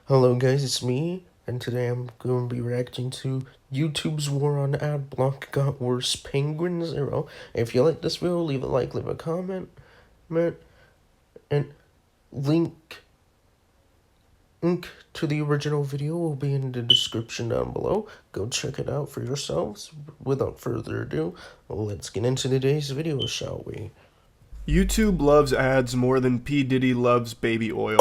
Hello guys, it's me, and today I'm going to be reacting to YouTube's war on Adblock Got Worse Penguin Zero. If you like this video, leave a like, leave a comment, and link to the original video will be in the description down below. Go check it out for yourselves. Without further ado, let's get into today's video, shall we? YouTube loves ads more than P. Diddy loves baby oil.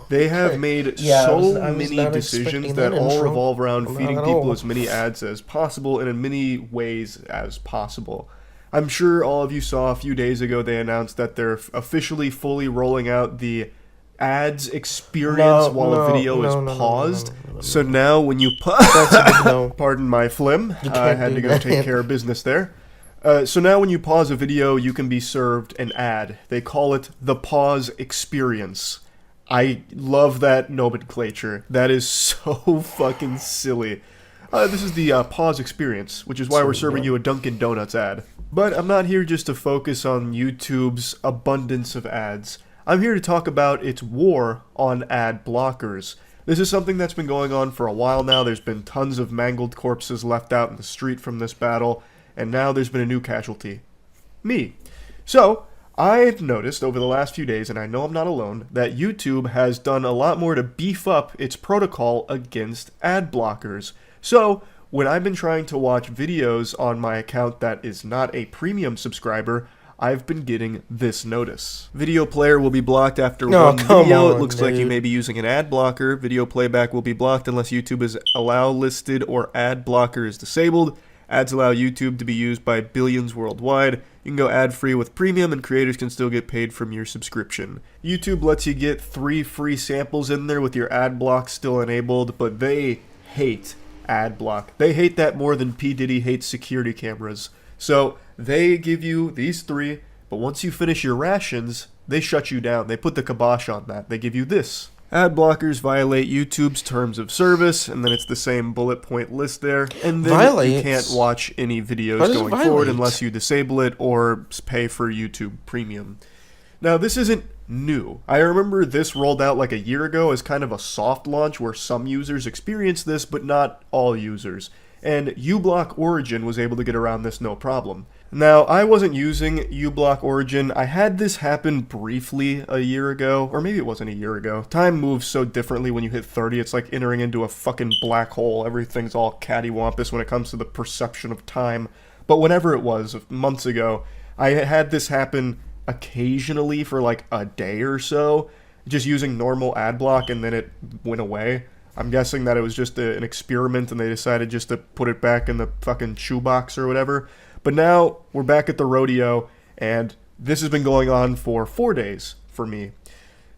They have made I was many not decisions expecting that that all intro. revolve around Not feeding at people all. as many ads as possible and in many ways as possible. I'm sure all of you saw a few days ago they announced that they're officially fully rolling out the ads experience while a video is paused. So now when you That's a big no. pardon my phlegm, You I can't had do to go that. take care of business there. So now when you pause a video, you can be served an ad. They call it the pause experience. I love that nomenclature. That is so fucking silly. This is the pause experience, which is why we're serving you a Dunkin' Donuts ad. But I'm not here just to focus on YouTube's abundance of ads. I'm here to talk about its war on ad blockers. This is something that's been going on for a while now. There's been tons of mangled corpses left out in the street from this battle, and now there's been a new casualty. Me. So, I've noticed over the last few days, and I know I'm not alone, that YouTube has done a lot more to beef up its protocol against ad blockers. So, when I've been trying to watch videos on my account that is not a premium subscriber, I've been getting this notice. Video player will be blocked after one video. It looks like you may be using an ad blocker. Video playback will be blocked unless YouTube is allow listed or ad blocker is disabled. Ads allow YouTube to be used by billions worldwide. You can go ad-free with premium, and creators can still get paid from your subscription. YouTube lets you get 3 free samples in there with your ad block still enabled, but they hate ad block. They hate that more than P. Diddy hates security cameras. So they give you these 3, but once you finish your rations, they shut you down. They put the kibosh on that. They give you this. Ad blockers violate YouTube's terms of service, and then it's the same bullet point list there. And then you can't watch any videos going forward unless you disable it or pay for YouTube Premium. Now, this isn't new. I remember this rolled out like a year ago as kind of a soft launch where some users experienced this, but not all users. And uBlock Origin was able to get around this no problem. Now, I wasn't using uBlock Origin. I had this happen briefly a year ago, or maybe it wasn't a year ago. Time moves so differently when you hit 30, it's like entering into a fucking black hole. Everything's all cattywampus when it comes to the perception of time. But whenever it was, months ago, I had this happen occasionally for like a day or so, just using normal AdBlock, and then it went away. I'm guessing that it was just an experiment and they decided just to put it back in the fucking shoebox or whatever. But now we're back at the rodeo, and this has been going on for 4 days for me.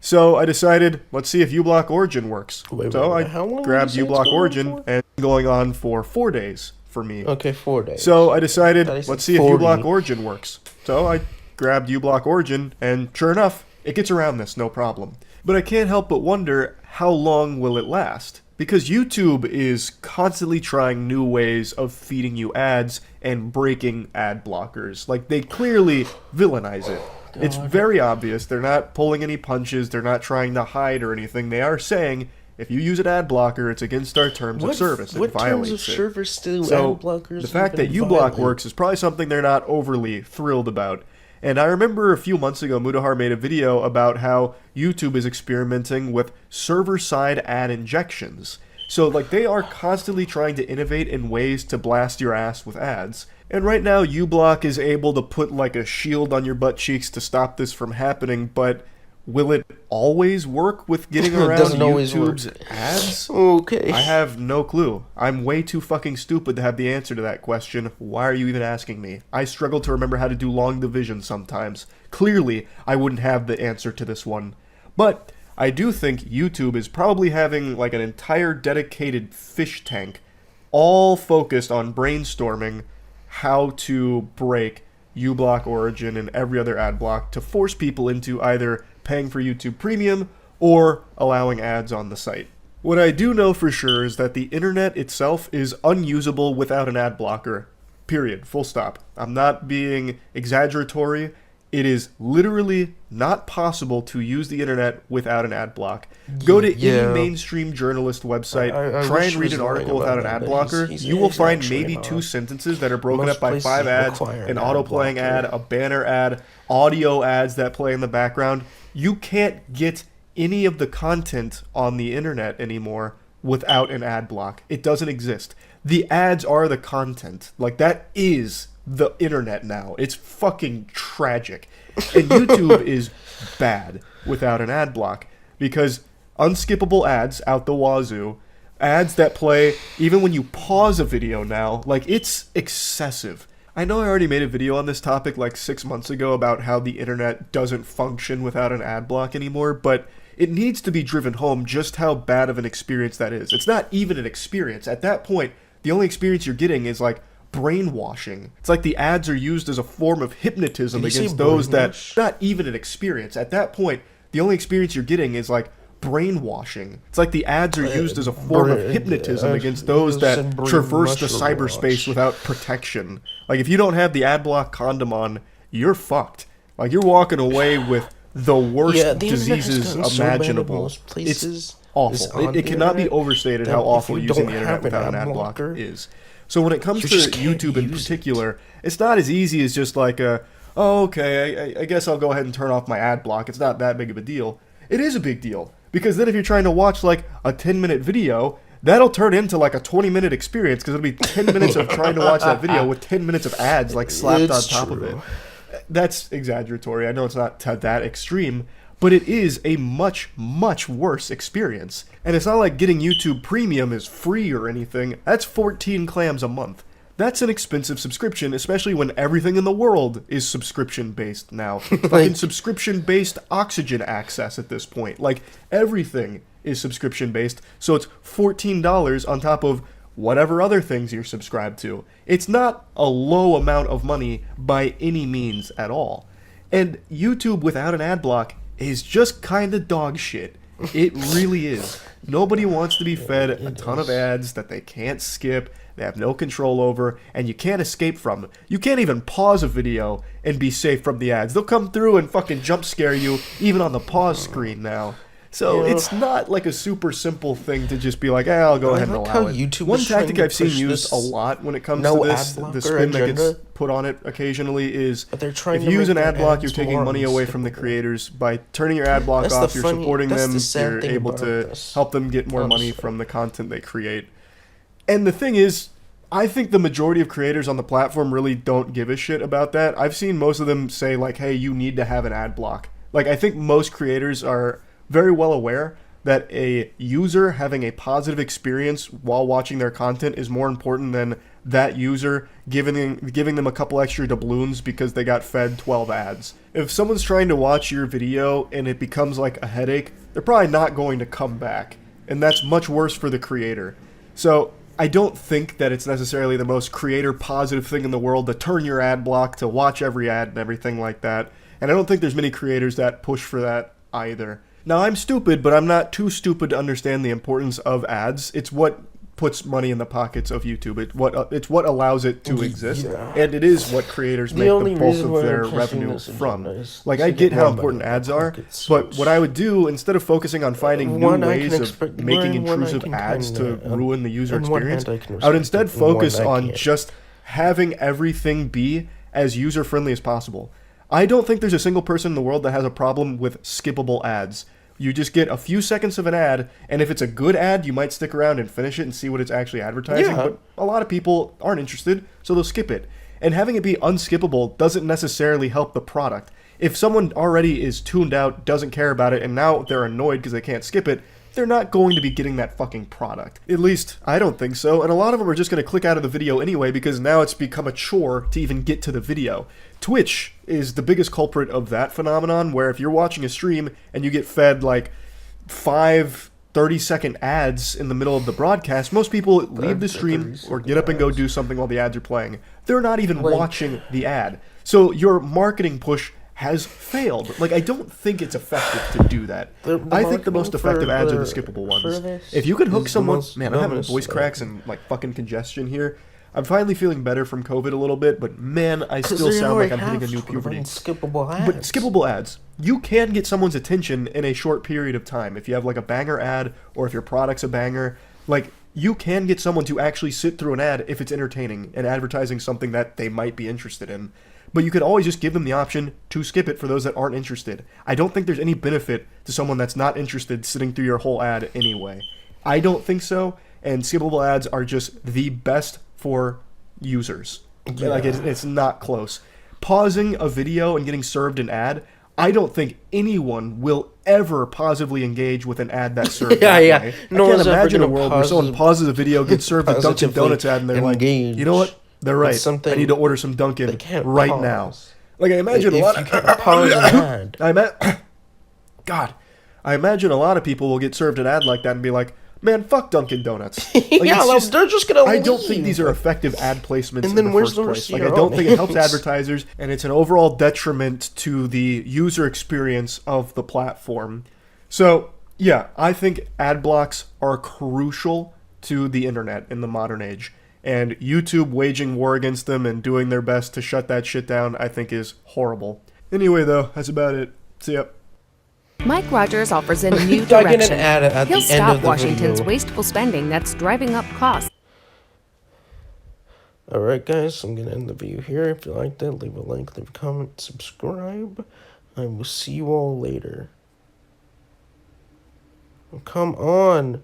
So I decided, let's see if uBlock Origin works. So I grabbed uBlock Origin, and it's going on for 4 days for me. Okay, 4 days. So I decided, let's see if uBlock Origin works. So I grabbed uBlock Origin, and sure enough, it gets around this, no problem. But I can't help but wonder, how long will it last? Because YouTube is constantly trying new ways of feeding you ads and breaking ad blockers. Like, they clearly villainize it. It's very obvious. They're not pulling any punches. They're not trying to hide or anything. They are saying, if you use an ad blocker, it's against our terms of service. It violates it. So the fact that uBlock works is probably something they're not overly thrilled about. And I remember a few months ago, Mudahar made a video about how YouTube is experimenting with server-side ad injections. So, like, they are constantly trying to innovate in ways to blast your ass with ads. And right now, uBlock is able to put, like, a shield on your butt cheeks to stop this from happening, but will it always work with getting around YouTube's ads? Okay. I have no clue. I'm way too fucking stupid to have the answer to that question. Why are you even asking me? I struggle to remember how to do long division sometimes. Clearly, I wouldn't have the answer to this one. But I do think YouTube is probably having like an entire dedicated fish tank all focused on brainstorming how to break uBlock Origin and every other ad block to force people into either paying for YouTube Premium or allowing ads on the site. What I do know for sure is that the internet itself is unusable without an ad blocker. Period. Full stop. I'm not being exaggeratory. It is literally not possible to use the internet without an ad block. Go to Yeah. any mainstream journalist website, I try wish and he read was an lying article without an about ad that, but blocker. he's You will find actually maybe not. 2 sentences that are broken Most up by places 5 ads, require an an ad auto-playing blocker. ad, a banner ad, audio ads that play in the background. You can't get any of the content on the internet anymore without an ad block. It doesn't exist. The ads are the content. Like, that is the internet now. It's fucking tragic. And YouTube is bad without an ad block because unskippable ads out the wazoo, ads that play even when you pause a video now, like, it's excessive. I know I already made a video on this topic like 6 months ago about how the internet doesn't function without an ad block anymore, but it needs to be driven home just how bad of an experience that is. It's not even an experience. At that point, the only experience you're getting is like brainwashing. It's like the ads are used as a form of hypnotism Did you against say those that, brainwash? not even an experience. At that point, the only experience you're getting is like brainwashing. It's like the ads are used as a form of hypnotism against those that traverse the cyberspace without protection. Like, if you don't have the ad block condom on, you're fucked. Like, you're walking away with the worst Yeah, the internet has diseases gotten so bad in imaginable. most places. It's awful. on It the cannot be internet overstated that how if awful you using don't the internet have an without an ad ad block blocker, is. So when it comes you to just can't YouTube in use particular, it's not as easy as just like, oh, okay, I guess I'll go ahead and turn off my ad block. It's not that big of a deal. It is a big deal. Because then if you're trying to watch like a 10-minute video, that'll turn into like a 20-minute experience because it'll be 10 minutes of trying to watch that video with 10 minutes of ads like slapped It's on top of true. it. That's exaggeratory. I know it's not to that extreme, but it is a much, much worse experience. And it's not like getting YouTube Premium is free or anything. That's 14 clams a month. That's an expensive subscription, especially when everything in the world is subscription-based now. Fucking subscription-based oxygen access at this point. Like, everything is subscription-based, so it's $14 on top of whatever other things you're subscribed to. It's not a low amount of money by any means at all. And YouTube without an ad block is just kind of dog shit. It really is. Nobody wants to be fed a ton of ads that they can't skip, they have no control over, and you can't escape from them. You can't even pause a video and be safe from the ads. They'll come through and fucking jump scare you even on the pause screen now. So Yeah. it's not like a super simple thing to just be like, I'll go ahead and like allow how it. YouTube One is trying tactic to I've seen push used this a lot when it comes no to this, ad blocker the spin that gets agenda. put on it occasionally is, But they're trying if to you use make an ad their block, you're ads taking more money away from the unskippable. creators. By turning your ad block That's the off, you're funny- supporting that's them, the sad you're thing able about to this, help them get more money honestly. from the content they create. And the thing is, I think the majority of creators on the platform really don't give a shit about that. I've seen most of them say, like, hey, you need to have an ad block. Like, I think most creators are very well aware that a user having a positive experience while watching their content is more important than that user giving them a couple extra doubloons because they got fed 12 ads. If someone's trying to watch your video and it becomes like a headache, they're probably not going to come back. And that's much worse for the creator. So I don't think that it's necessarily the most creator positive thing in the world to turn your ad block, to watch every ad and everything like that. And I don't think there's many creators that push for that either. Now, I'm stupid, but I'm not too stupid to understand the importance of ads. It's what puts money in the pockets of YouTube. It's what allows it to exist, Yeah. and it is what creators make only the bulk reason of why their I'm pushing revenue this from. agenda is Like, to I get get more how money important in my ads are, pockets, but which- what I would do, instead of focusing on finding new One, I ways can of expect- making one I intrusive can ads to kinda- ruin the user on one experience, hand, I can I would respect instead it, and one focus I on can't. just having everything be as user-friendly as possible. I don't think there's a single person in the world that has a problem with skippable ads. You just get a few seconds of an ad, and if it's a good ad, you might stick around and finish it and see what it's actually advertising, Yeah. but a lot of people aren't interested, so they'll skip it. And having it be unskippable doesn't necessarily help the product. If someone already is tuned out, doesn't care about it, and now they're annoyed because they can't skip it, they're not going to be getting that fucking product. At least, I don't think so, and a lot of them are just going to click out of the video anyway because now it's become a chore to even get to the video. Twitch is the biggest culprit of that phenomenon, where if you're watching a stream and you get fed like 5 30-second ads in the middle of the broadcast, most people leave the stream or get up and go do something while the ads are playing. They're not even Like- watching the ad. So your marketing push has failed. Like, I don't think it's effective to do that. The I think the most marketing effective for ads are the the- skippable for ones. this If you could hook is the someone, most man, I'm having dumbest voice thing. cracks and like fucking congestion here. I'm finally feeling better from COVID a little bit, but man, I Because still they sound like already I'm hitting a have new to run puberty. skippable ads. But skippable ads. You can get someone's attention in a short period of time. If you have like a banger ad or if your product's a banger, like you can get someone to actually sit through an ad if it's entertaining and advertising something that they might be interested in. But you could always just give them the option to skip it for those that aren't interested. I don't think there's any benefit to someone that's not interested sitting through your whole ad anyway. I don't think so, and skippable ads are just the best for users. Yeah. Like it's not close. Pausing a video and getting served an ad, I don't think anyone will ever positively engage with an ad that's served Yeah, that yeah. way. No I one's can't ever imagine a gonna world where someone pauses a video, gets served a Dunkin' positively Donuts ad, and they're like, you know what? They're right. something I need to order some they Dunkin' can't right pause. now. Like I imagine If a lot you of can't pause an ad. God, I imagine a lot of people will get served an ad like that and be like, "Man, fuck Dunkin' Donuts." Like, Yeah, they're just gonna I leave. don't think these are effective ad placements And in then the where's first the place. rest of Like, I your don't think it helps audience? advertisers, and it's an overall detriment to the user experience of the platform. So, yeah, I think ad blocks are crucial to the internet in the modern age. And YouTube waging war against them and doing their best to shut that shit down, I think is horrible. Anyway, though, that's about it. See ya. Mike Rogers offers a new I get direction. an ad at He'll the end stop of the Washington's video. wasteful spending that's driving up costs. Alright, guys, I'm gonna end the video here. If you liked it, leave a like, leave a comment, subscribe. I will see you all later. Oh, come on.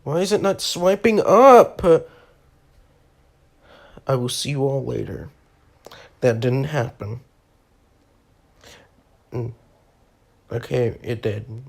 Why is it not swiping up? I will see you all later. That didn't happen. Okay, it did.